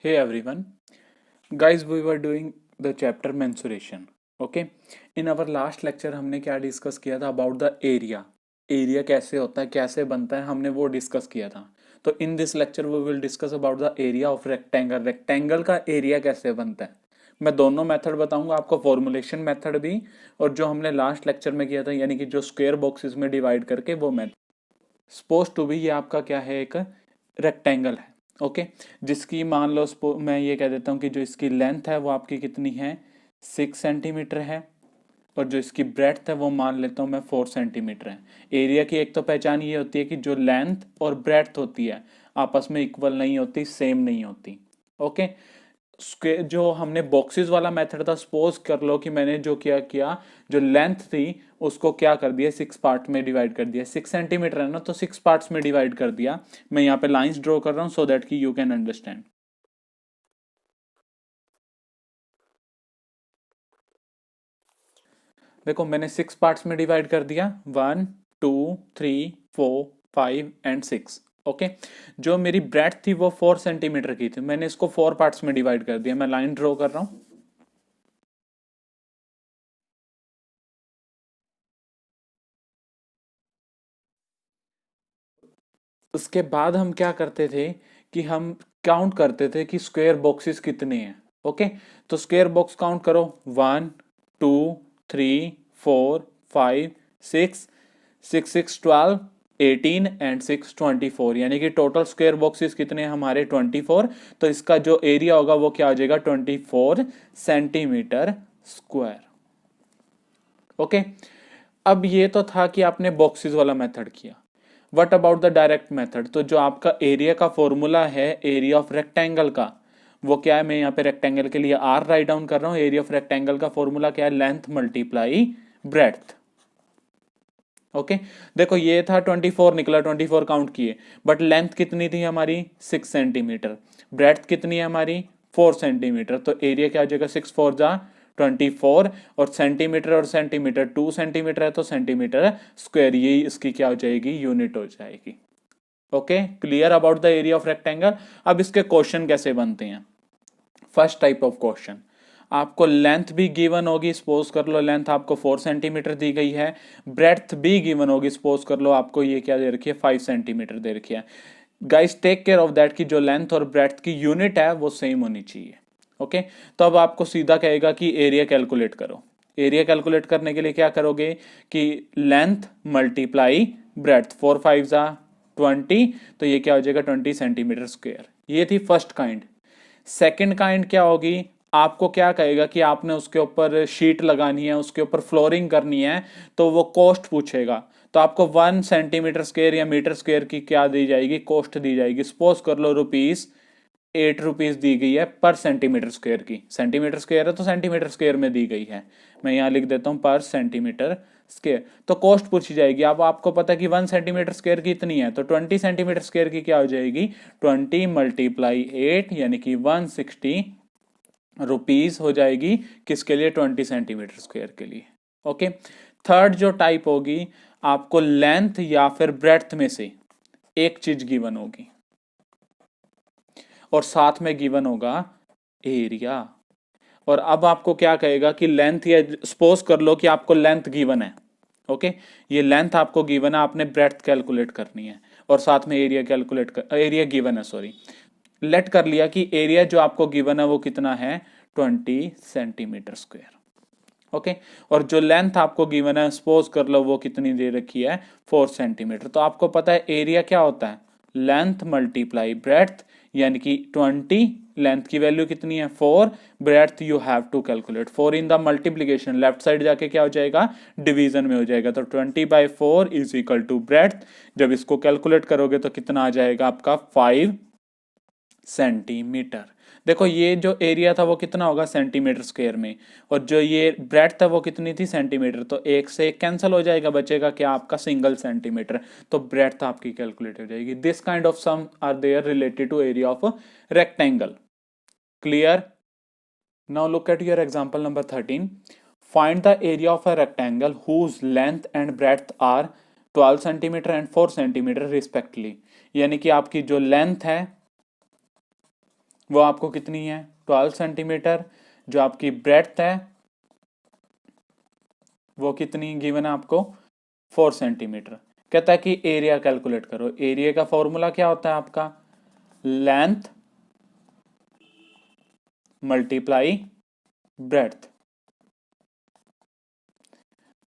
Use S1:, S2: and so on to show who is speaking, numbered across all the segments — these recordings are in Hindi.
S1: Hey everyone, guys, we were doing the chapter mensuration. Okay, in our last lecture हमने क्या डिस्कस किया था अबाउट द एरिया. एरिया कैसे होता है, कैसे बनता है, हमने वो डिस्कस किया था. तो in this lecture we will discuss about the area of rectangle. Rectangle का एरिया कैसे बनता है. मैं दोनों मेथड बताऊंगा आपको, फॉर्मुलेशन मेथड भी और जो हमने लास्ट लेक्चर में किया था यानी कि जो स्क्वायर बॉक्सेस में डिवाइड करके वो मेथड. सपोज टू बी ये आपका क्या है, एक रेक्टेंगल है. ओके, जिसकी मान लो मैं ये कह देता हूँ कि जो इसकी लेंथ है वो आपकी कितनी है, 6 सेंटीमीटर है. और जो इसकी ब्रेड्थ है वो मान लेता हूँ मैं 4 सेंटीमीटर है. एरिया की एक तो पहचान ये होती है कि जो लेंथ और ब्रेड्थ होती है आपस में इक्वल नहीं होती, सेम नहीं होती. ओके, जो हमने बॉक्सेस वाला मेथड था, सपोज कर लो कि मैंने जो किया किया जो लेंथ थी उसको क्या कर दिया, 6 पार्ट में डिवाइड कर दिया. 6 सेंटीमीटर है ना, तो 6 पार्ट्स में डिवाइड कर दिया. मैं यहाँ पे लाइंस ड्रॉ कर रहा हूँ सो दैट कि यू कैन अंडरस्टैंड. देखो मैंने 6 पार्ट्स में डिवाइड कर दिया, 1 2 3 4 5 एंड 6. ओके, जो मेरी ब्रेथ थी वो 4 सेंटीमीटर की थी, मैंने इसको 4 पार्ट्स में डिवाइड कर दिया. मैं लाइन ड्रॉ कर रहा हूँ. उसके बाद हम क्या करते थे कि हम काउंट करते थे कि स्क्वायर बॉक्सेस कितने हैं. ओके, तो स्क्वायर बॉक्स काउंट करो, 1 2 3 4 5 6. 6 6 12 18 एंड 6 24, यानी कि टोटल स्क्वायर बॉक्सेस कितने हैं हमारे, 24. तो इसका जो एरिया होगा वो क्या हो जाएगा, 24 सेंटीमीटर स्क्वायर. ओके, अब ये तो था कि आपने बॉक्सेस वाला मेथड किया. What about the direct method. तो जो आपका एरिया का फॉर्मूला है एरिया ऑफ रेक्टेंगल का, वो क्या है, मैं यहाँ पे रेक्टेंगल के लिए आर राइट डाउन कर रहा हूँ. एरिया ऑफ रेक्टेंगल का फॉर्मूला क्या है, लेंथ मल्टीप्लाई ब्रेड्थ. ओके, देखो ये था 24 निकला, 24 काउंट किए, बट लेंथ कितनी थी हमारी, 6 सेंटीमीटर. ब्रेड्थ कितनी है हमारी, 4 सेंटीमीटर. तो एरिया क्या हो जाएगा, 6 4 जा 24. और सेंटीमीटर और सेंटीमीटर, 2 सेंटीमीटर है तो सेंटीमीटर स्क्वायर, यही इसकी क्या हो जाएगी, यूनिट हो जाएगी. Okay, clear about the area of rectangle. अब इसके क्वेश्चन कैसे बनते हैं. फर्स्ट टाइप ऑफ क्वेश्चन, आपको लेंथ भी गिवन होगी, सपोज कर लो लेंथ आपको 4 सेंटीमीटर दी गई है. ब्रेड्थ भी गिवन होगी, सपोज कर लो आपको ये क्या दे रखी है, 5 सेंटीमीटर दे रखी है. Guys take care of that कि जो लेंथ और ब्रेड्थ की यूनिट है वो सेम होनी चाहिए. ओके, तो अब आपको सीधा कहेगा कि एरिया कैलकुलेट करो. एरिया कैलकुलेट करने के लिए क्या करोगे कि लेंथ मल्टीप्लाई ब्रेड्थ, 4 5 जा 20. तो ये क्या हो जाएगा, 20 सेंटीमीटर स्क्वायर. ये थी फर्स्ट काइंड. सेकंड काइंड क्या होगी, आपको क्या कहेगा कि आपने उसके ऊपर शीट लगानी है, उसके ऊपर फ्लोरिंग करनी है, तो वो कॉस्ट पूछेगा. तो आपको 1 सेंटीमीटर स्क्वायर या मीटर स्क्वायर की क्या दी जाएगी, कॉस्ट दी जाएगी. सपोज कर लो ₹8 दी गई है पर सेंटीमीटर स्क्वायर की. सेंटीमीटर स्क्वायर है तो सेंटीमीटर स्क्वायर में दी गई है. मैं यहाँ लिख देता हूँ पर सेंटीमीटर स्क्वायर. तो कॉस्ट पूछी जाएगी. अब आपको पता है कि 1 सेंटीमीटर स्क्वायर की इतनी है, तो 20 सेंटीमीटर स्क्वायर की क्या हो जाएगी, 20 × 8 यानी कि ₹160 हो जाएगी. किसके लिए, 20 सेंटीमीटर स्क्वायर के लिए. ओके, थर्ड जो टाइप होगी, आपको लेंथ या फिर ब्रेड्थ में से एक चीज गिवन होगी और साथ में गिवन होगा एरिया. और अब आपको क्या कहेगा कि लेंथ, या सपोज कर लो कि आपको लेंथ गिवन है. ओके, ये लेंथ आपको गिवन है, आपने ब्रेड्थ कैलकुलेट करनी है और साथ में एरिया कैलकुलेट कर, एरिया गिवन है, सॉरी, लेट कर लिया कि एरिया जो आपको गिवन है वो कितना है, 20 सेंटीमीटर स्क्वायर. ओके, और जो लेंथ आपको गिवन है सपोज कर लो वो कितनी दे रखी है, 4 सेंटीमीटर. तो आपको पता है एरिया क्या होता है, लेंथ मल्टीप्लाई ब्रेड्थ, यानी कि 20. लेंथ की वैल्यू कितनी है, 4. Breadth you have to calculate 4 in the multiplication, left side जाके क्या हो जाएगा, डिवीजन में हो जाएगा. तो 20/4 इज इक्वल टू ब्रेड्थ. जब इसको कैलकुलेट करोगे तो कितना आ जाएगा आपका, 5 सेंटीमीटर. देखो ये जो एरिया था वो कितना होगा, सेंटीमीटर स्क्वायर में, और जो ये ब्रेड्थ था वो कितनी थी, सेंटीमीटर. तो एक से एक कैंसिल हो जाएगा, बचेगा क्या आपका, सिंगल सेंटीमीटर. तो ब्रेड्थ आपकी कैलकुलेट हो जाएगी. This kind of sum are there related to area of rectangle. Clear. Now look at your example number 13. Find the area of a rectangle whose length and breadth are 12 centimetre and 4 centimetre respectively. यानी कि आपकी जो लेंथ है वो आपको कितनी है 12 सेंटीमीटर। जो आपकी ब्रेड्थ है वो कितनी गिवन है आपको 4 सेंटीमीटर। कहता है कि एरिया कैलकुलेट करो। एरिया का फॉर्मूला क्या होता है आपका, लेंथ मल्टीप्लाई ब्रेड्थ।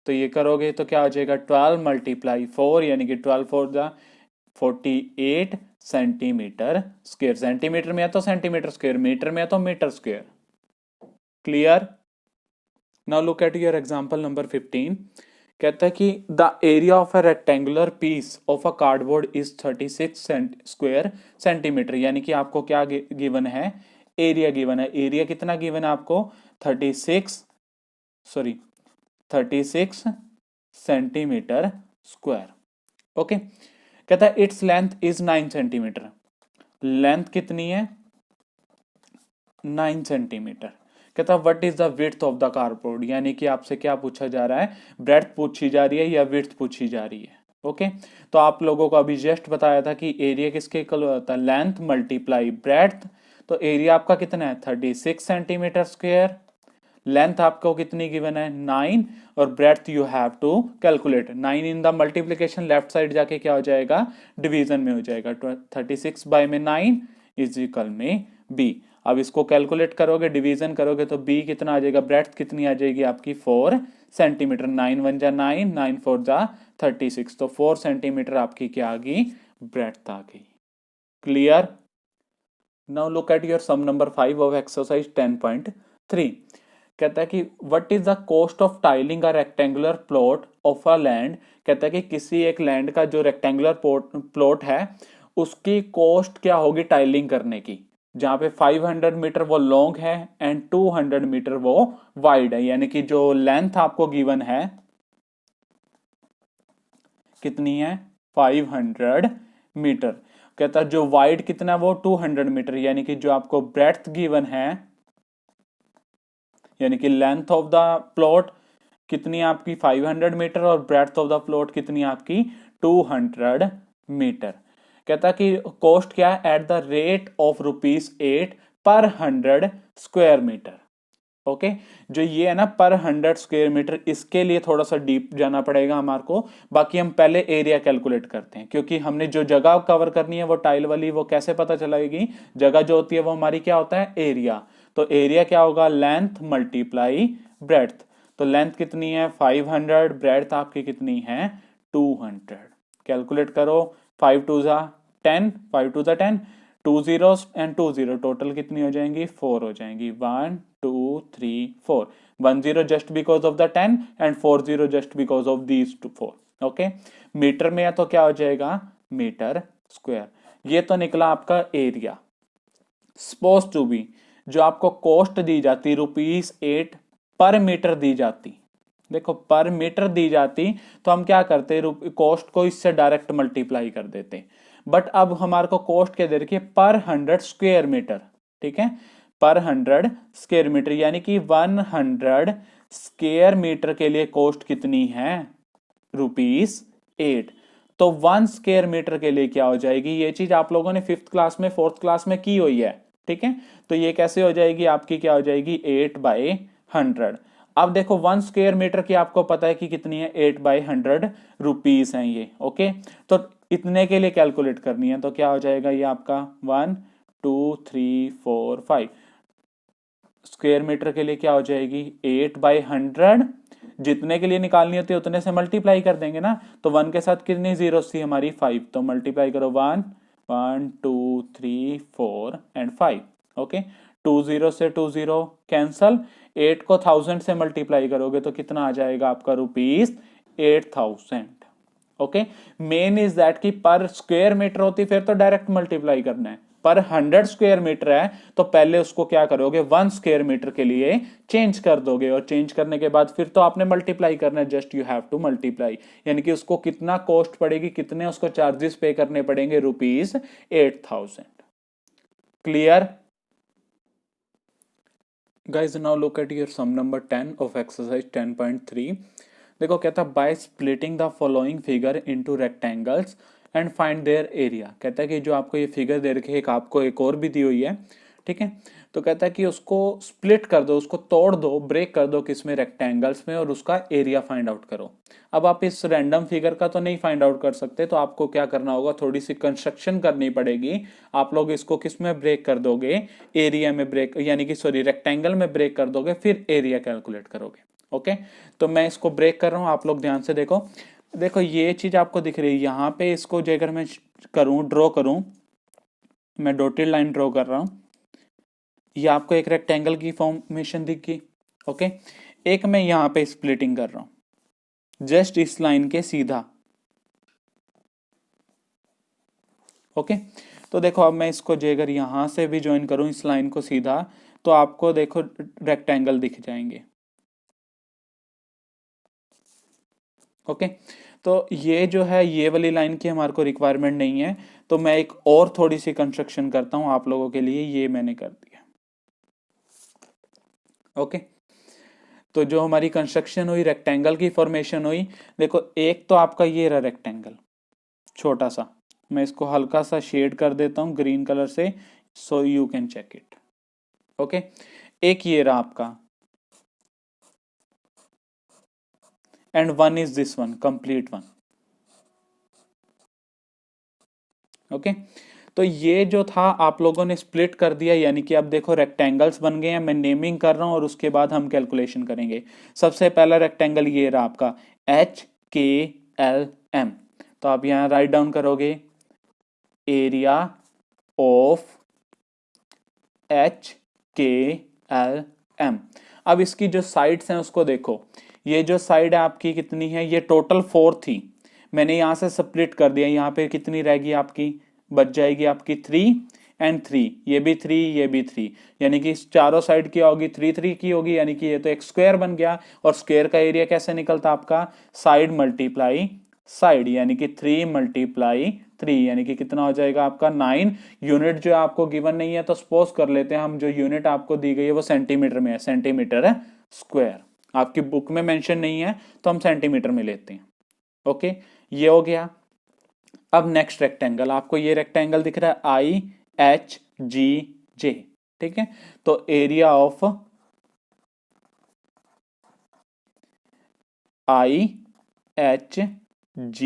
S1: तो ये करोगे तो क्या हो जाएगा 12 मल्टीप्लाई 4 यानी कि 12 four the 48 centimetre square. Centimetre में है तो सेंटीमीटर स्क्वायर, मीटर में है तो metre square. Clear. Now look at your example number 15। कहता है कि the area of a rectangular piece of a cardboard is 36 square centimetre. यानी कि आपको क्या गिवन है, एरिया गिवन है। एरिया कितना गिवन है आपको 36 सेंटीमीटर स्क्वायर। ओके। कहता है its length is 9 centimetre. Length कितनी है 9 सेंटीमीटर। कहता है what is the width of the cardboard. यानी कि आपसे क्या पूछा जा रहा है, ब्रेड्थ पूछी जा रही है या विड्थ पूछी जा रही है। ओके। तो आप लोगों को अभी जस्ट बताया था कि एरिया किसके इक्वल होता है, लेंथ मल्टीप्लाई ब्रेड्थ। तो एरिया आपका कितना है 36 सेंटीमीटर स्क्वायर। लेंथ आपको कितनी गिवन है 9 और breadth you have to calculate. 9 in the multiplication left side जाके क्या हो जाएगा, डिवीजन में हो जाएगा। 36 बाय में 9 इज इक्वल में बी। अब इसको कैलकुलेट करोगे, डिवीजन करोगे तो बी कितना आ जाएगा, ब्रेड्थ कितनी आ जाएगी आपकी 4 सेंटीमीटर। 9 1 जा 9, 9 4 जा 36। तो 4 सेंटीमीटर आपकी क्या आ गई, ब्रेड्थ आ गई। Clear. Now look at your sum number 5 of exercise 10.3। कहता है कि what is the cost of tiling a rectangular plot of a land. कहता है कि किसी एक लैंड का जो रेक्टेंगुलर प्लॉट है उसकी कॉस्ट क्या होगी टाइलिंग करने की, जहां पे 500 मीटर वो लॉन्ग है एंड 200 मीटर वो वाइड है। यानी कि जो लेंथ आपको गिवन है कितनी है 500 मीटर। कहता है जो वाइड कितना वो 200 मीटर। यानी कि जो आपको ब्रेड्थ गिवन है, यानी कि लेंथ ऑफ द प्लॉट कितनी आपकी 500 मीटर और ब्रेड्थ ऑफ द प्लॉट कितनी आपकी 200 मीटर। कहता कि कॉस्ट क्या है एट द रेट ऑफ ₹8 पर 100 स्क्वायर मीटर। ओके। जो ये है ना पर 100 स्क्वायर मीटर, इसके लिए थोड़ा सा डीप जाना पड़ेगा हमारे को। बाकी हम पहले एरिया कैलकुलेट करते हैं, क्योंकि हमने जो जगह कवर करनी है वो टाइल वाली, वो कैसे पता चलेगी, जगह जो होती है वो हमारी क्या होता है एरिया। तो एरिया क्या होगा लेंथ मल्टीप्लाई ब्रेड्थ। तो लेंथ कितनी है 500, ब्रेड्थ आपकी कितनी है 200। कैलकुलेट करो 5 2 जा 10, 5 2 जा 10, 2 zeros एंड 2 0 टोटल कितनी हो जाएंगी 4 हो जाएंगी। 1 2 3 4, 1 0 just because of the 10 and 4 0 just because of these 4। Okay. Metre में है तो क्या हो जाएगा मीटर स्क्वायर। ये तो निकला आपका एरिया। सपोज टू बी जो आपको कॉस्ट दी जाती ₹8 पर मीटर दी जाती, देखो पर मीटर दी जाती तो हम क्या करते कॉस्ट को इससे डायरेक्ट मल्टीप्लाई कर देते। बट अब हमारे को कॉस्ट क्या दे रखी है पर 100 स्क्वायर मीटर। ठीक है, पर 100 स्क्वायर मीटर, यानी कि 100 स्क्वायर मीटर के लिए कॉस्ट कितनी है ₹8। तो 1 स्क्वायर मीटर के लिए क्या हो जाएगी, ये चीज आप लोगों ने 5th क्लास में 4th क्लास में की हुई है। ठीक है, तो ये कैसे हो जाएगी आपकी, क्या हो जाएगी 8/100। अब देखो 1 स्क्वायर मीटर की आपको पता है कि कितनी है 8/100 रुपीस है ये। ओके, तो इतने के लिए कैलकुलेट करनी है तो क्या हो जाएगा ये आपका 1 2 3 4 5 स्क्वायर मीटर के लिए क्या हो जाएगी 8/100। जितने के लिए निकालनी होती है उतने से मल्टीप्लाई कर देंगे ना। तो 1 के साथ कितनी जीरो थी हमारी 5, तो मल्टीप्लाई करो 1 1 2 3 4 एंड 5। ओके, 2 0 से 2 0 कैंसल। 8 को 1000 से मल्टीप्लाई करोगे तो कितना आ जाएगा आपका ₹8000। ओके, मेन इज दैट कि पर स्क्वायर मीटर होती फिर तो डायरेक्ट मल्टीप्लाई करना है। पर 100 स्क्वायर मीटर है तो पहले उसको क्या करोगे 1 स्क्वायर मीटर के लिए चेंज कर दोगे, और चेंज करने के बाद फिर तो आपने मल्टीप्लाई करना है, just you have to multiply. यानी कि उसको कितना कॉस्ट पड़ेगी, कितने उसको चार्जेस पे करने पड़ेंगे ₹8000। Clear guys. Now look at your sum number 10 of exercise 10.3। देखो कहता है by splitting the following figure into rectangles and find their area. कहता है कि जो आपको ये फिगर दे रखी है, एक आपको एक और भी दी हुई है, ठीक है। तो कहता है कि उसको स्प्लिट कर दो, उसको तोड़ दो, ब्रेक कर दो किसमें, रेक्टेंगल्स में, और उसका एरिया फाइंड आउट करो। अब आप इस रैंडम फिगर का तो नहीं फाइंड आउट कर सकते, तो आपको क्या करना होगा, थोड़ी सी कंस्ट्रक्शन करनी पड़ेगी। आप लोग इसको किस में ब्रेक कर दोगे, एरिया में ब्रेक, यानी कि सॉरी रेक्टेंगल में ब्रेक कर दोगे, फिर एरिया कैलकुलेट करोगे। ओके, तो मैं इसको ब्रेक कर रहा हूँ, आप लोग ध्यान से देखो। देखो ये चीज आपको दिख रही है यहाँ पे, इसको अगर मैं करूँ, ड्रॉ करूँ, मैं डॉटेड लाइन ड्रॉ कर रहा हूँ, ये आपको एक रेक्टेंगल की फॉर्मेशन दिख गई। ओके, एक मैं यहाँ पे स्प्लिटिंग कर रहा हूँ जस्ट इस लाइन के सीधा। ओके, तो देखो अब मैं इसको अगर यहां से भी ज्वाइन करूं इस लाइन को सीधा, तो आपको देखो रेक्टेंगल दिख जाएंगे। ओके, तो ये जो है ये वाली लाइन की हमारे को रिक्वायरमेंट नहीं है, तो मैं एक और थोड़ी सी कंस्ट्रक्शन करता हूं आप लोगों के लिए, ये मैंने कर दिया। ओके, तो जो हमारी कंस्ट्रक्शन हुई, रेक्टेंगल की फॉर्मेशन हुई। देखो एक तो आपका ये रहा रेक्टेंगल छोटा सा, मैं इसको हल्का सा शेड कर देता हूं ग्रीन कलर से, so you can check it. Okay, एक ये रहा आपका, and one is this one, complete one. Okay, तो ये जो था आप लोगों ने स्प्लिट कर दिया, यानी कि अब देखो रेक्टेंगल्स बन गए हैं। मैं नेमिंग कर रहा हूं और उसके बाद हम कैलकुलेशन करेंगे। सबसे पहला रेक्टेंगल ये रहा आपका HKLM, तो आप यहां राइट डाउन करोगे एरिया ऑफ HKLM। अब इसकी जो साइड्स हैं उसको देखो, ये जो साइड है आपकी कितनी है, ये टोटल 4 थी, मैंने यहां से स्प्लिट कर दिया, यहां पे कितनी रहेगी आपकी, बच जाएगी आपकी 3 एंड 3, ये भी 3, ये भी 3, यानी कि चारों साइड की होगी 3 3 की होगी, यानी कि ये तो एक स्क्वायर बन गया। और स्क्वायर का एरिया कैसे निकलता आपका, साइड मल्टीप्लाई साइड, यानी कि 3 मल्टीप्लाई 3, यानी कि कितना हो जाएगा आपका 9। यूनिट जो आपको गिवन नहीं है, तो सपोज कर लेते हैं हम, जो यूनिट आपको दी गई है वो सेंटीमीटर में है, सेंटीमीटर स्क्वायर। आपकी बुक में मेंशन नहीं है तो हम सेंटीमीटर में लेते हैं। ओके, ये हो गया। अब नेक्स्ट रेक्टेंगल, आपको ये रेक्टेंगल दिख रहा है IHGJ, ठीक है। तो एरिया ऑफ IHGJ,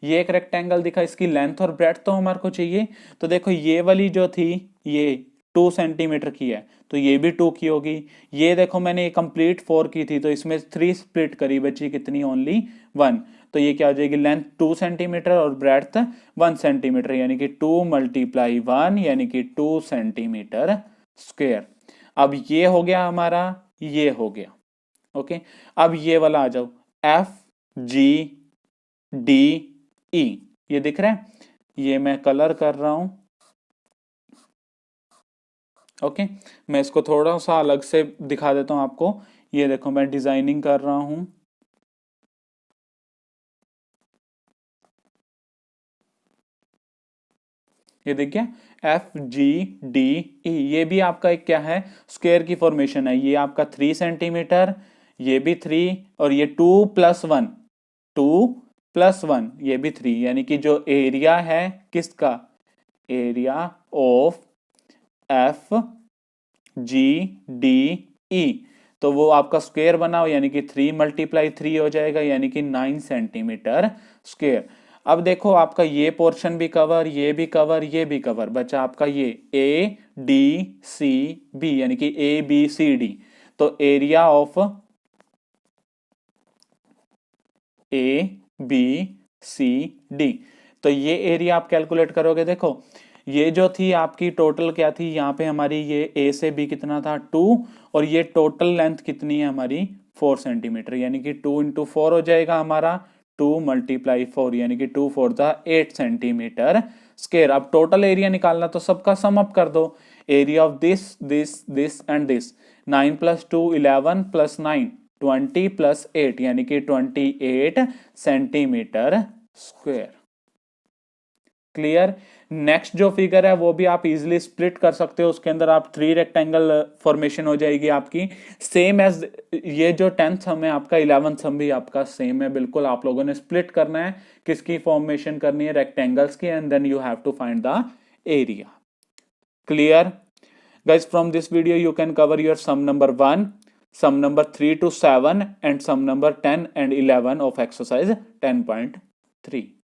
S1: ये एक रेक्टेंगल दिखा, इसकी लेंथ और ब्रेड्थ तो हमारे को चाहिए। तो देखो ये वाली जो थी ये 2 सेंटीमीटर की है, तो ये भी 2 की होगी। ये देखो मैंने ये कंप्लीट 4 की थी, तो इसमें 3 स्प्लिट करी, बची कितनी, ओनली 1। तो ये क्या हो जाएगी, लेंथ 2 सेंटीमीटर और ब्रेड्थ 1 सेंटीमीटर, यानी कि 2 मल्टीप्लाई 1, यानी कि 2 सेंटीमीटर स्क्वायर। अब ये हो गया हमारा, ये हो गया। ओके, अब ये वाला आ जाओ, FGDE, ये दिख रहा है, ये मैं कलर कर रहा हूं। ओके, मैं इसको थोड़ा सा अलग से दिखा देता हूं आपको। ये देखो मैं डिजाइनिंग कर रहा हूं, ये देखिए FGDE, ये भी आपका एक क्या है, स्क्वायर की फॉर्मेशन है। ये आपका 3 सेंटीमीटर, ये भी 3, और ये 2 + 1, 2 + 1, ये भी 3, यानी कि जो एरिया है किसका, एरिया ऑफ FGDE, तो वो आपका स्क्वायर बना हो, यानी कि 3 मल्टीप्लाई 3 हो जाएगा, यानी कि 9 सेंटीमीटर स्क्वायर। अब देखो आपका ये पोर्शन भी कवर, ये भी कवर, ये भी कवर, बचा आपका ये ADCB, यानी कि ABCD। तो एरिया ऑफ ABCD, तो ये एरिया आप कैलकुलेट करोगे। देखो ये जो थी आपकी टोटल क्या थी, यहाँ पे हमारी ये A से B कितना था 2, और ये टोटल लेंथ कितनी है हमारी 4 सेंटीमीटर, यानी कि 2 × 4 हो जाएगा हमारा, 2 मल्टीप्लाई 4, यानी कि 2 4 था 8 सेंटीमीटर स्क्वायर। अब टोटल एरिया निकालना, तो सबका सम अप कर दो, area of this this this and this, 9 + 2 11 + 9 20 + 8, यानी कि 28 सेंटीमीटर स्क्वायर। क्लियर। नेक्स्ट जो फिगर है वो भी आप इजीली स्प्लिट कर सकते हो, उसके अंदर आप 3 रेक्टेंगल फॉर्मेशन हो जाएगी आपकी, सेम एज ये जो 10th सम है आपका, 11th सम भी आपका सेम है बिल्कुल। आप लोगों ने स्प्लिट करना है, किसकी फॉर्मेशन करनी है, रेक्टेंगल्स की, and then you have to find the area. Clear? Guys, from this video you can cover your sum number 1, sum number 3 to 7 and sum number 10 and 11 of exercise 10.3.